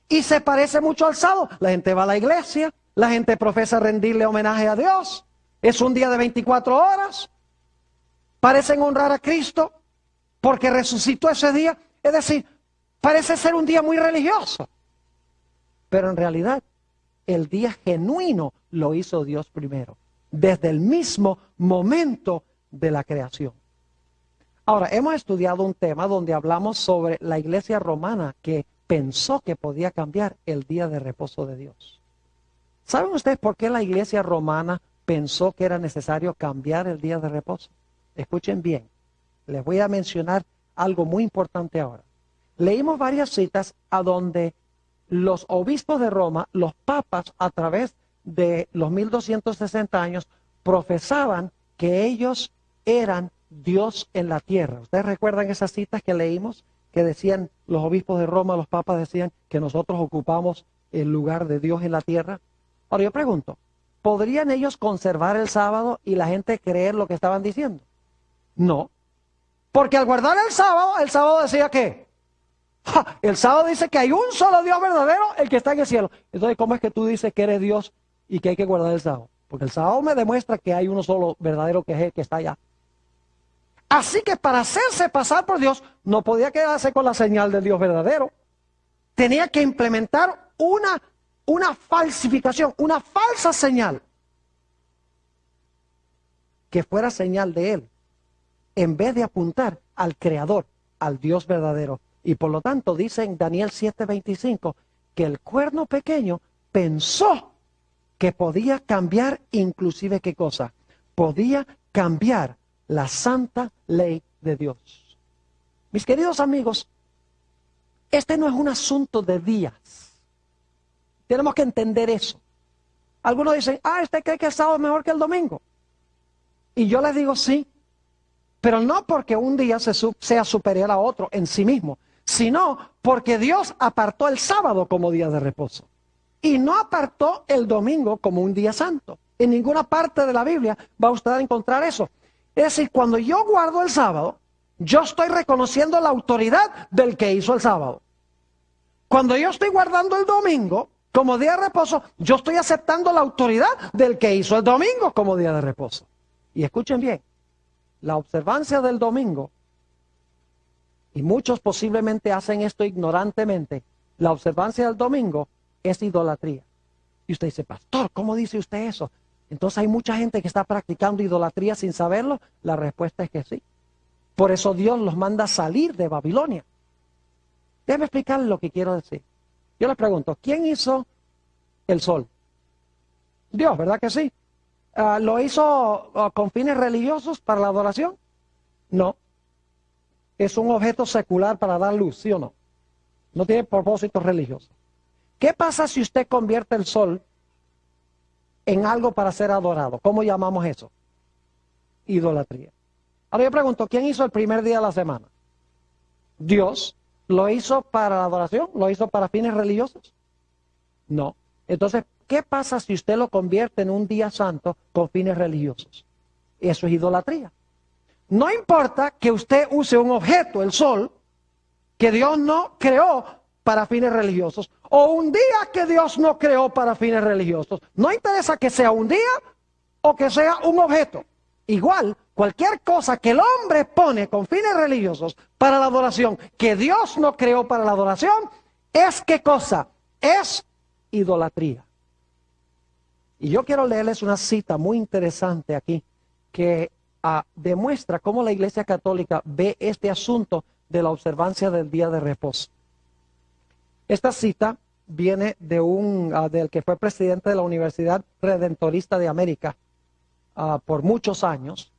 Y se parece mucho al sábado. La gente va a la iglesia, la gente profesa rendirle homenaje a Dios. Es un día de 24 horas. Parecen honrar a Cristo porque resucitó ese día. Es decir, parece ser un día muy religioso. Pero en realidad, el día genuino lo hizo Dios primero, desde el mismo momento de la creación. Ahora, hemos estudiado un tema donde hablamos sobre la iglesia romana que pensó que podía cambiar el día de reposo de Dios. ¿Saben ustedes por qué la iglesia romana pensó que era necesario cambiar el día de reposo? Escuchen bien, les voy a mencionar algo muy importante ahora. Leímos varias citas a donde los obispos de Roma, los papas, a través de los 1260 años, profesaban que ellos eran Dios en la tierra. ¿Ustedes recuerdan esas citas que leímos? Que decían los obispos de Roma, los papas decían que nosotros ocupamos el lugar de Dios en la tierra. Ahora yo pregunto, ¿podrían ellos conservar el sábado y la gente creer lo que estaban diciendo? No. Porque al guardar el sábado decía que el sábado dice que hay un solo Dios verdadero, el que está en el cielo. Entonces, ¿cómo es que tú dices que eres Dios y que hay que guardar el sábado? Porque el sábado me demuestra que hay uno solo verdadero, que es el que está allá. Así que para hacerse pasar por Dios, no podía quedarse con la señal del Dios verdadero. Tenía que implementar una falsificación, una falsa señal, que fuera señal de Él, en vez de apuntar al Creador, al Dios verdadero. Y por lo tanto dice en Daniel 7:25 que el cuerno pequeño pensó que podía cambiar inclusive ¿qué cosa? Podía cambiar la santa ley de Dios. Mis queridos amigos, este no es un asunto de días. Tenemos que entender eso. Algunos dicen, ¿usted cree que el sábado es mejor que el domingo? Y yo les digo sí, pero no porque un día sea superior a otro en sí mismo, sino porque Dios apartó el sábado como día de reposo y no apartó el domingo como un día santo. En ninguna parte de la Biblia va usted a encontrar eso. Es decir, cuando yo guardo el sábado, yo estoy reconociendo la autoridad del que hizo el sábado. Cuando yo estoy guardando el domingo como día de reposo, yo estoy aceptando la autoridad del que hizo el domingo como día de reposo. Y escuchen bien, la observancia del domingo, y muchos posiblemente hacen esto ignorantemente, la observancia del domingo es idolatría. Y usted dice, pastor, ¿cómo dice usted eso? Entonces hay mucha gente que está practicando idolatría sin saberlo. La respuesta es que sí. Por eso Dios los manda a salir de Babilonia. Déjeme explicarles lo que quiero decir. Yo les pregunto, ¿quién hizo el sol? Dios, ¿verdad que sí? ¿Lo hizo con fines religiosos para la adoración? No. Es un objeto secular para dar luz, ¿sí o no? No tiene propósito religioso. ¿Qué pasa si usted convierte el sol en algo para ser adorado? ¿Cómo llamamos eso? Idolatría. Ahora yo pregunto, ¿quién hizo el primer día de la semana? Dios. ¿Lo hizo para la adoración? ¿Lo hizo para fines religiosos? No. Entonces, ¿qué pasa si usted lo convierte en un día santo con fines religiosos? Eso es idolatría. No importa que usted use un objeto, el sol, que Dios no creó para fines religiosos, o un día que Dios no creó para fines religiosos. No interesa que sea un día o que sea un objeto. Igual, cualquier cosa que el hombre pone con fines religiosos para la adoración, que Dios no creó para la adoración, es ¿qué cosa? Es idolatría. Y yo quiero leerles una cita muy interesante aquí, que demuestra cómo la Iglesia Católica ve este asunto de la observancia del día de reposo. Esta cita viene de del que fue presidente de la Universidad Redentorista de América por muchos años.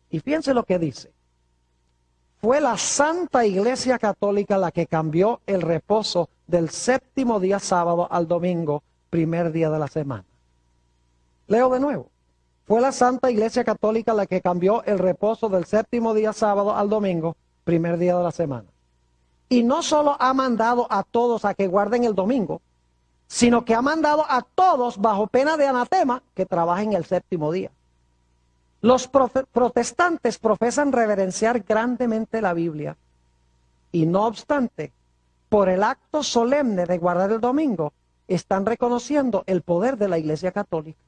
Y fíjense lo que dice. fue la Santa Iglesia Católica la que cambió el reposo del séptimo día sábado al domingo, primer día de la semana. Leo de nuevo. Fue la Santa Iglesia Católica la que cambió el reposo del séptimo día sábado al domingo, primer día de la semana. Y no solo ha mandado a todos a que guarden el domingo, sino que ha mandado a todos bajo pena de anatema que trabajen el séptimo día. Los protestantes profesan reverenciar grandemente la Biblia y no obstante, por el acto solemne de guardar el domingo, están reconociendo el poder de la Iglesia Católica.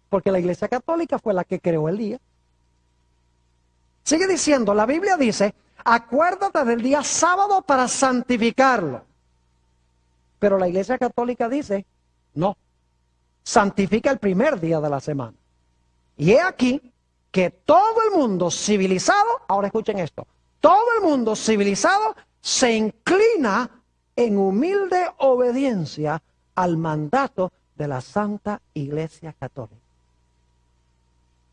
Porque la Iglesia Católica fue la que creó el día. Sigue diciendo, la Biblia dice, acuérdate del día sábado para santificarlo. Pero la Iglesia Católica dice, no, santifica el primer día de la semana. Y he aquí que todo el mundo civilizado, ahora escuchen esto, todo el mundo civilizado se inclina en humilde obediencia al mandato de la Santa Iglesia Católica.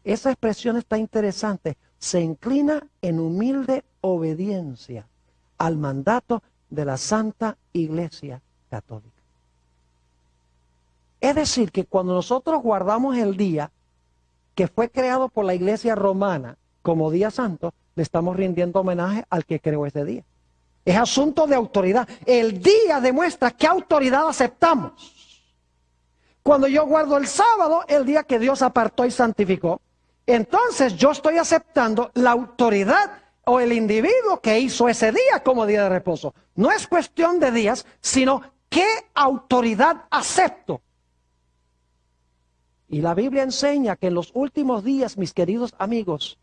Esa expresión está interesante. Se inclina en humilde obediencia al mandato de la Santa Iglesia Católica. Es decir, que cuando nosotros guardamos el día que fue creado por la Iglesia Romana como día santo, le estamos rindiendo homenaje al que creó ese día. Es asunto de autoridad. El día demuestra qué autoridad aceptamos. Cuando yo guardo el sábado, el día que Dios apartó y santificó, entonces yo estoy aceptando la autoridad o el individuo que hizo ese día como día de reposo. No es cuestión de días, sino qué autoridad acepto. Y la Biblia enseña que en los últimos días, mis queridos amigos,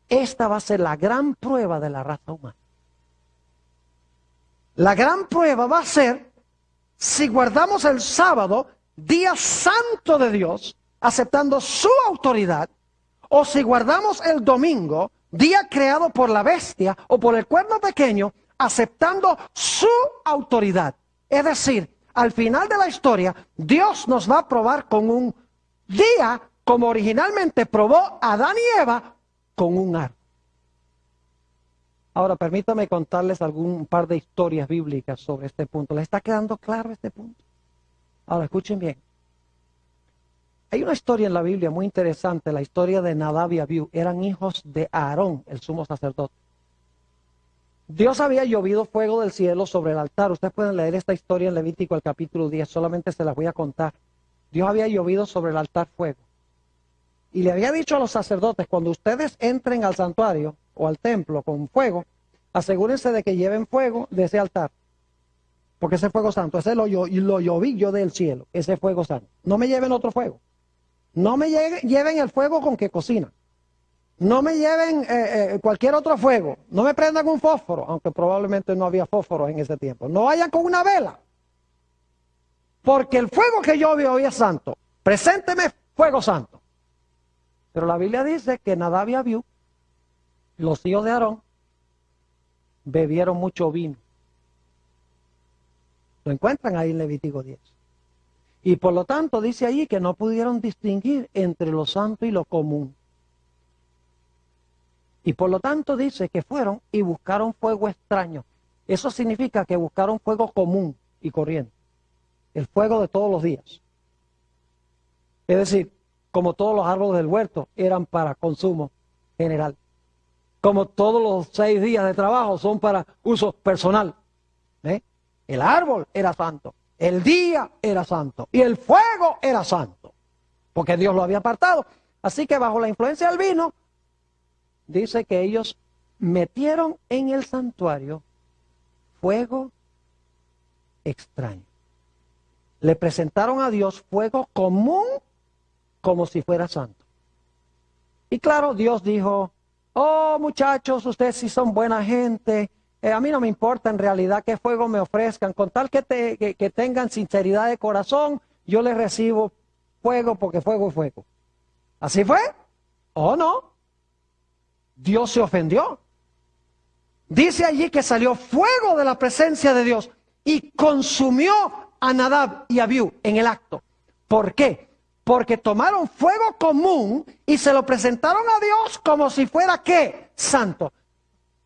esta va a ser la gran prueba de la raza humana. La gran prueba va a ser si guardamos el sábado, día santo de Dios, aceptando su autoridad, o si guardamos el domingo, día creado por la bestia o por el cuerno pequeño, aceptando su autoridad. Es decir, al final de la historia, Dios nos va a probar con un día como originalmente probó a Adán y Eva con un árbol. Ahora, permítame contarles un par de historias bíblicas sobre este punto. ¿Les está quedando claro este punto? Ahora, escuchen bien. Hay una historia en la Biblia muy interesante, la historia de Nadab y Abiú. Eran hijos de Aarón, el sumo sacerdote. Dios había llovido fuego del cielo sobre el altar. Ustedes pueden leer esta historia en Levítico, el capítulo 10. Solamente se las voy a contar. Dios había llovido sobre el altar fuego. Y le había dicho a los sacerdotes, cuando ustedes entren al santuario o al templo con fuego, asegúrense de que lleven fuego de ese altar. Porque ese fuego santo, ese lo lloví yo del cielo, ese fuego santo. No me lleven otro fuego. No me lleven el fuego con que cocinan. No me lleven cualquier otro fuego. No me prendan un fósforo, aunque probablemente no había fósforos en ese tiempo. No vayan con una vela. Porque el fuego que yo vi hoy es santo. Presénteme fuego santo. Pero la Biblia dice que Nadab y Abiú, los hijos de Aarón, bebieron mucho vino. Lo encuentran ahí en Levítico 10. Y por lo tanto dice allí que no pudieron distinguir entre lo santo y lo común. Y por lo tanto dice que fueron y buscaron fuego extraño. Eso significa que buscaron fuego común y corriente. El fuego de todos los días. Es decir, como todos los árboles del huerto eran para consumo general. Como todos los 6 días de trabajo son para uso personal. El árbol era santo. El día era santo. Y el fuego era santo. Porque Dios lo había apartado. Así que bajo la influencia del vino, dice que ellos metieron en el santuario fuego extraño. Le presentaron a Dios fuego común como si fuera santo. Y claro, Dios dijo, oh muchachos, ustedes sí son buena gente, a mí no me importa en realidad qué fuego me ofrezcan, con tal que tengan sinceridad de corazón, yo les recibo fuego porque fuego es fuego. ¿Así fue? ¿O no? Dios se ofendió. Dice allí que salió fuego de la presencia de Dios y consumió a Nadab y Abiú en el acto. ¿Por qué? porque tomaron fuego común y se lo presentaron a Dios como si fuera, ¿qué? Santo.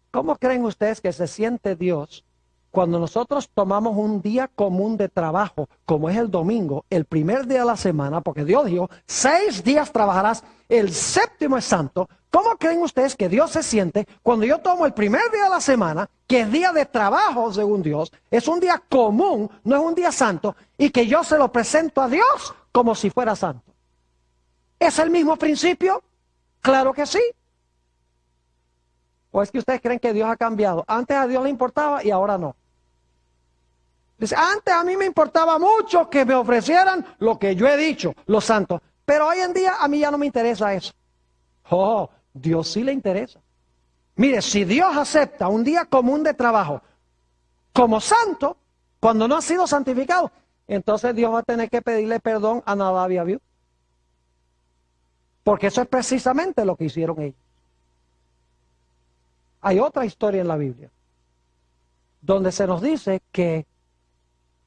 ¿Cómo creen ustedes que se siente Dios cuando nosotros tomamos un día común de trabajo, como es el domingo, el primer día de la semana, porque Dios dijo, 6 días trabajarás, el 7º es santo? ¿Cómo creen ustedes que Dios se siente cuando yo tomo el primer día de la semana, que es día de trabajo según Dios, es un día común, no es un día santo, y que yo se lo presento a Dios como si fuera santo? ¿Es el mismo principio? Claro que sí. ¿O es que ustedes creen que Dios ha cambiado? Antes a Dios le importaba y ahora no. Dice, antes a mí me importaba mucho que me ofrecieran lo que yo he dicho, los santos. Pero hoy en día a mí ya no me interesa eso. Oh, Dios sí le interesa. Mire, si Dios acepta un día común de trabajo como santo, cuando no ha sido santificado, entonces Dios va a tener que pedirle perdón a Nadab y Abiú. Porque eso es precisamente lo que hicieron ellos. Hay otra historia en la Biblia, donde se nos dice que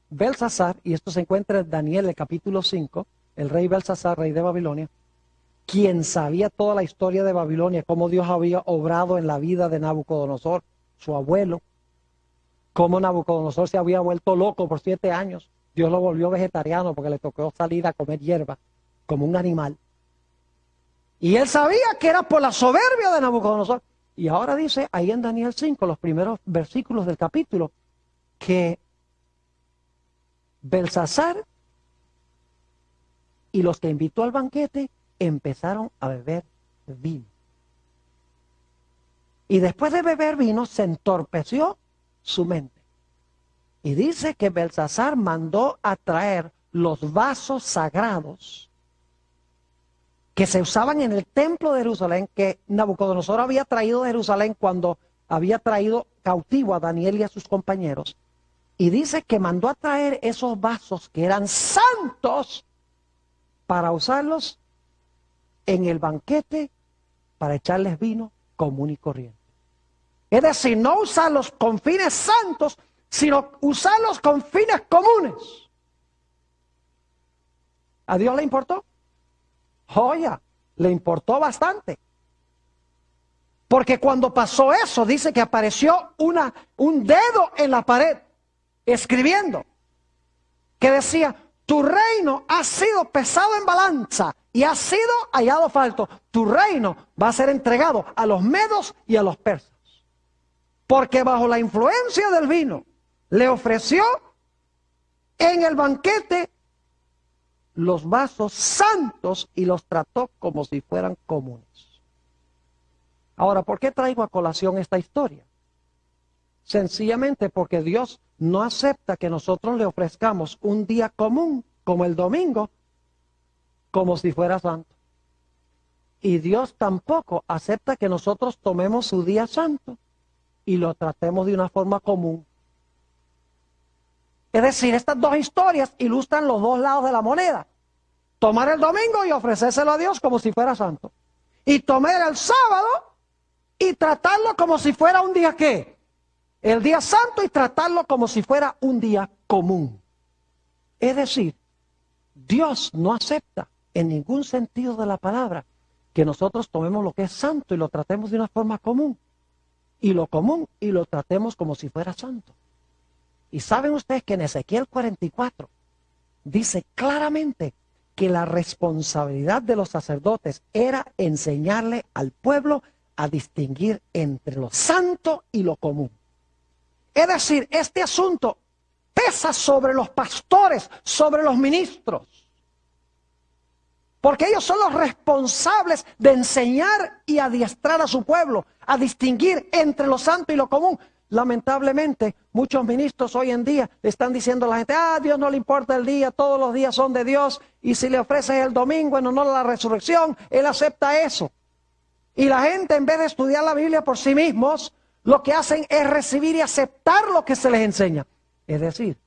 Belsasar, y esto se encuentra en Daniel, el capítulo 5, el rey Belsasar, rey de Babilonia, quien sabía toda la historia de Babilonia, cómo Dios había obrado en la vida de Nabucodonosor, su abuelo, cómo Nabucodonosor se había vuelto loco por 7 años. Dios lo volvió vegetariano porque le tocó salir a comer hierba, como un animal. Y él sabía que era por la soberbia de Nabucodonosor. Y ahora dice ahí en Daniel 5, los primeros versículos del capítulo, que Belsasar y los que invitó al banquete empezaron a beber vino. Y después de beber vino se entorpeció su mente. Y dice que Belsasar mandó a traer los vasos sagrados que se usaban en el templo de Jerusalén, que Nabucodonosor había traído de Jerusalén cuando había traído cautivo a Daniel y a sus compañeros. Y dice que mandó a traer esos vasos que eran santos para usarlos en el banquete para echarles vino común y corriente. Es decir, no usarlos con fines santos, sino usarlos con fines comunes. ¿A Dios le importó? Joya, le importó bastante. Porque cuando pasó eso, dice que apareció un dedo en la pared, escribiendo, que decía, tu reino ha sido pesado en balanza y ha sido hallado falto. Tu reino va a ser entregado a los medos y a los persas. Porque bajo la influencia del vino, le ofreció en el banquete los vasos santos y los trató como si fueran comunes. Ahora, ¿por qué traigo a colación esta historia? Sencillamente porque Dios no acepta que nosotros le ofrezcamos un día común, como el domingo, como si fuera santo. Y Dios tampoco acepta que nosotros tomemos su día santo y lo tratemos de una forma común. Es decir, estas dos historias ilustran los dos lados de la moneda. Tomar el domingo y ofrecérselo a Dios como si fuera santo. Y tomar el sábado y tratarlo como si fuera un día, ¿qué? El día santo, y tratarlo como si fuera un día común. Es decir, Dios no acepta en ningún sentido de la palabra que nosotros tomemos lo que es santo y lo tratemos de una forma común. Y lo común y lo tratemos como si fuera santo. Y saben ustedes que en Ezequiel 44 dice claramente que la responsabilidad de los sacerdotes era enseñarle al pueblo a distinguir entre lo santo y lo común. Es decir, este asunto pesa sobre los pastores, sobre los ministros. Porque ellos son los responsables de enseñar y adiestrar a su pueblo a distinguir entre lo santo y lo común. Lamentablemente, muchos ministros hoy en día le están diciendo a la gente, a Dios no le importa el día, todos los días son de Dios, y si le ofreces el domingo en honor a la resurrección, Él acepta eso. Y la gente, en vez de estudiar la Biblia por sí mismos, lo que hacen es recibir y aceptar lo que se les enseña. Es decir,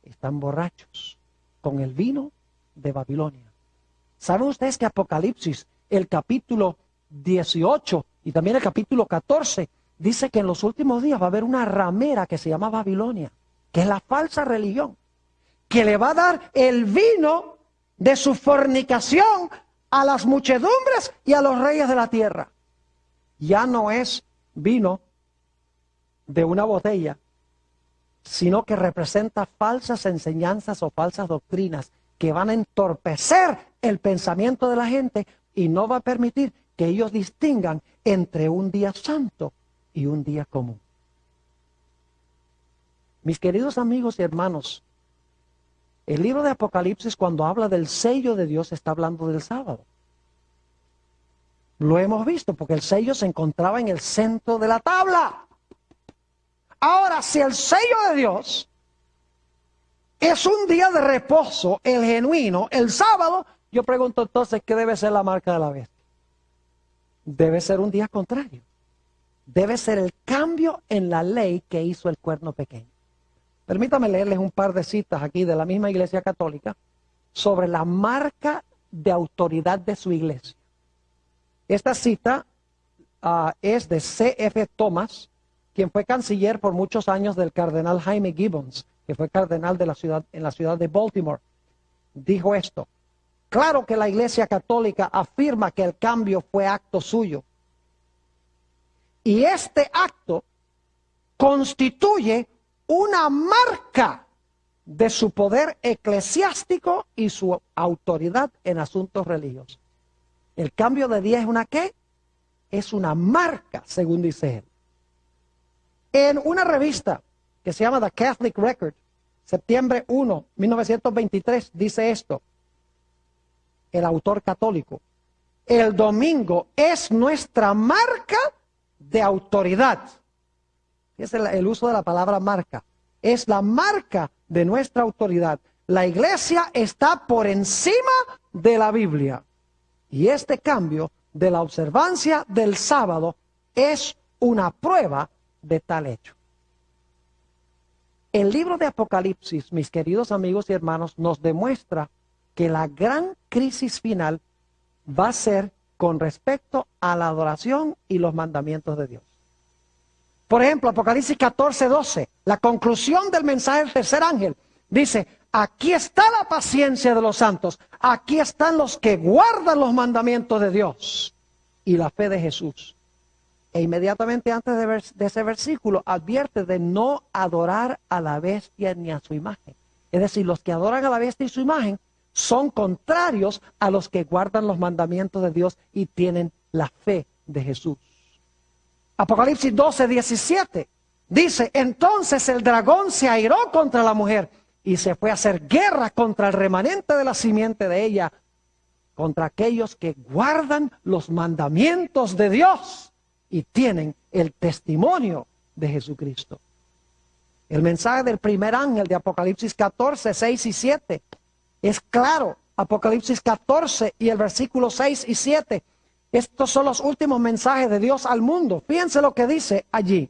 están borrachos con el vino de Babilonia. ¿Saben ustedes que Apocalipsis, el capítulo 18 y también el capítulo 14, dice que en los últimos días va a haber una ramera que se llama Babilonia, que es la falsa religión, que le va a dar el vino de su fornicación a las muchedumbres y a los reyes de la tierra. Ya no es vino de una botella, sino que representa falsas enseñanzas o falsas doctrinas que van a entorpecer el pensamiento de la gente y no va a permitir que ellos distingan entre un día santo y un día común. Mis queridos amigos y hermanos, el libro de Apocalipsis, cuando habla del sello de Dios, está hablando del sábado. Lo hemos visto porque el sello se encontraba en el centro de la tabla. Ahora, si el sello de Dios es un día de reposo, el genuino, el sábado, yo pregunto entonces, ¿qué debe ser la marca de la bestia? Debe ser un día contrario. Debe ser el cambio en la ley que hizo el cuerno pequeño. Permítame leerles un par de citas aquí de la misma Iglesia Católica sobre la marca de autoridad de su iglesia. Esta cita es de C.F. Thomas, quien fue canciller por muchos años del cardenal Jaime Gibbons, que fue cardenal de en la ciudad de Baltimore. Dijo esto: claro que la Iglesia Católica afirma que el cambio fue acto suyo. Y este acto constituye una marca de su poder eclesiástico y su autoridad en asuntos religiosos. El cambio de día es una ¿qué? Es una marca, según dice él. En una revista que se llama The Catholic Record, septiembre 1, 1923, dice esto, el autor católico: el domingo es nuestra marca de autoridad. Es el uso de la palabra marca. Es la marca de nuestra autoridad. La iglesia está por encima de la Biblia. Y este cambio de la observancia del sábado es una prueba de tal hecho. El libro de Apocalipsis, mis queridos amigos y hermanos, nos demuestra que la gran crisis final va a ser con respecto a la adoración y los mandamientos de Dios. Por ejemplo, Apocalipsis 14:12, la conclusión del mensaje del tercer ángel, dice: aquí está la paciencia de los santos, aquí están los que guardan los mandamientos de Dios y la fe de Jesús. E inmediatamente antes de ese versículo advierte de no adorar a la bestia ni a su imagen. Es decir, los que adoran a la bestia y su imagen son contrarios a los que guardan los mandamientos de Dios y tienen la fe de Jesús. Apocalipsis 12:17 dice: entonces el dragón se airó contra la mujer y se fue a hacer guerra contra el remanente de la simiente de ella, contra aquellos que guardan los mandamientos de Dios y tienen el testimonio de Jesucristo. El mensaje del primer ángel de Apocalipsis 14, 6 y 7 es claro. Apocalipsis 14 y el versículo 6 y 7. Estos son los últimos mensajes de Dios al mundo. Fíjense lo que dice allí.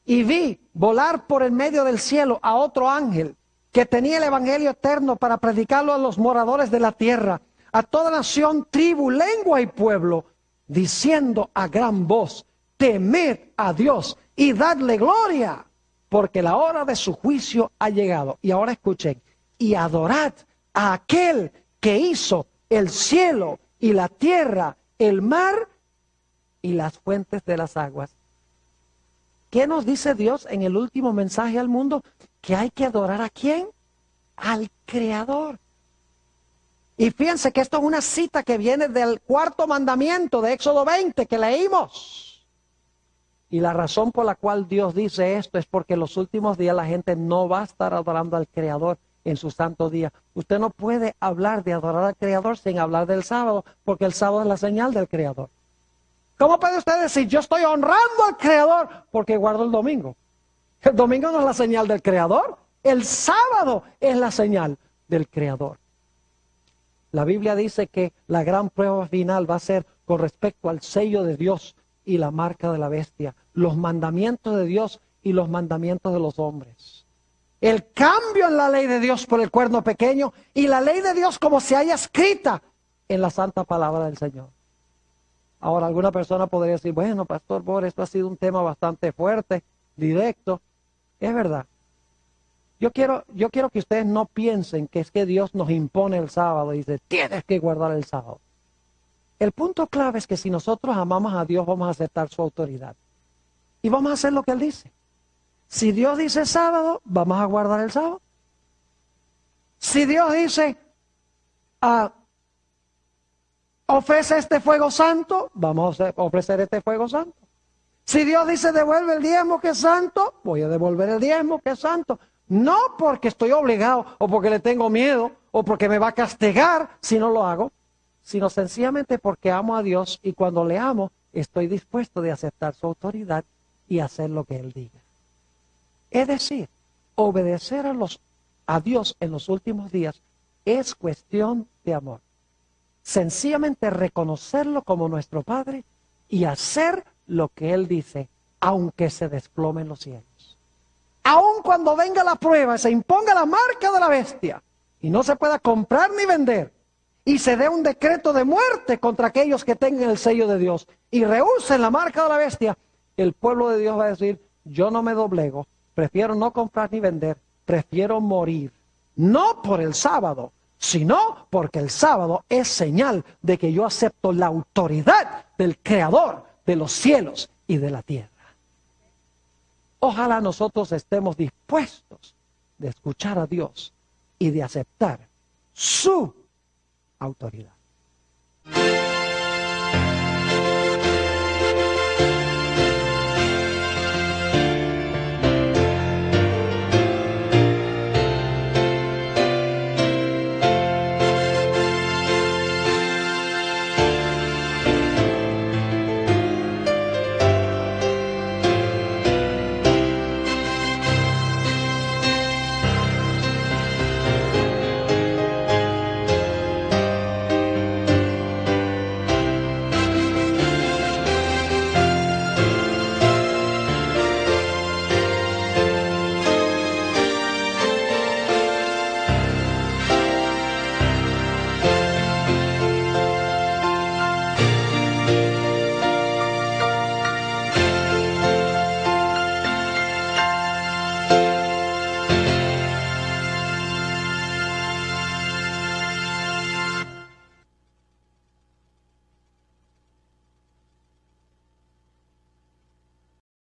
Y vi volar por el medio del cielo a otro ángel que tenía el evangelio eterno para predicarlo a los moradores de la tierra, a toda nación, tribu, lengua y pueblo, diciendo a gran voz: temed a Dios y dadle gloria, porque la hora de su juicio ha llegado. Y ahora escuchen: y adorad a aquel que hizo el cielo y la tierra, el mar y las fuentes de las aguas. ¿Qué nos dice Dios en el último mensaje al mundo? Que hay que adorar ¿a quién? Al Creador. Y fíjense que esto es una cita que viene del cuarto mandamiento de Éxodo 20 que leímos. Y la razón por la cual Dios dice esto es porque en los últimos días la gente no va a estar adorando al Creador en su santo día. Usted no puede hablar de adorar al Creador sin hablar del sábado, porque el sábado es la señal del Creador. ¿Cómo puede usted decir: yo estoy honrando al Creador porque guardo el domingo? El domingo no es la señal del Creador, el sábado es la señal del Creador. La Biblia dice que la gran prueba final va a ser con respecto al sello de Dios y la marca de la bestia, los mandamientos de Dios y los mandamientos de los hombres. El cambio en la ley de Dios por el cuerno pequeño y la ley de Dios como se haya escrita en la santa palabra del Señor. Ahora, alguna persona podría decir: bueno, Pastor Bohr, esto ha sido un tema bastante fuerte, directo. Es verdad. Yo quiero que ustedes no piensen que es que Dios nos impone el sábado y dice, tienes que guardar el sábado. El punto clave es que si nosotros amamos a Dios, vamos a aceptar su autoridad. Y vamos a hacer lo que Él dice. Si Dios dice sábado, vamos a guardar el sábado. Si Dios dice, ofrece este fuego santo, vamos a ofrecer este fuego santo. Si Dios dice, devuelve el diezmo que es santo, voy a devolver el diezmo que es santo. No porque estoy obligado, o porque le tengo miedo, o porque me va a castigar si no lo hago, sino sencillamente porque amo a Dios, y cuando le amo, estoy dispuesto de aceptar su autoridad y hacer lo que Él diga. Es decir, obedecer a Dios en los últimos días es cuestión de amor. Sencillamente reconocerlo como nuestro Padre y hacer lo que Él dice, aunque se desplomen los cielos. Aun cuando venga la prueba, se imponga la marca de la bestia y no se pueda comprar ni vender, y se dé un decreto de muerte contra aquellos que tengan el sello de Dios y rehúsen la marca de la bestia, el pueblo de Dios va a decir, yo no me doblego, prefiero no comprar ni vender, prefiero morir. No por el sábado, sino porque el sábado es señal de que yo acepto la autoridad del Creador de los cielos y de la tierra. Ojalá nosotros estemos dispuestos de escuchar a Dios y de aceptar su autoridad.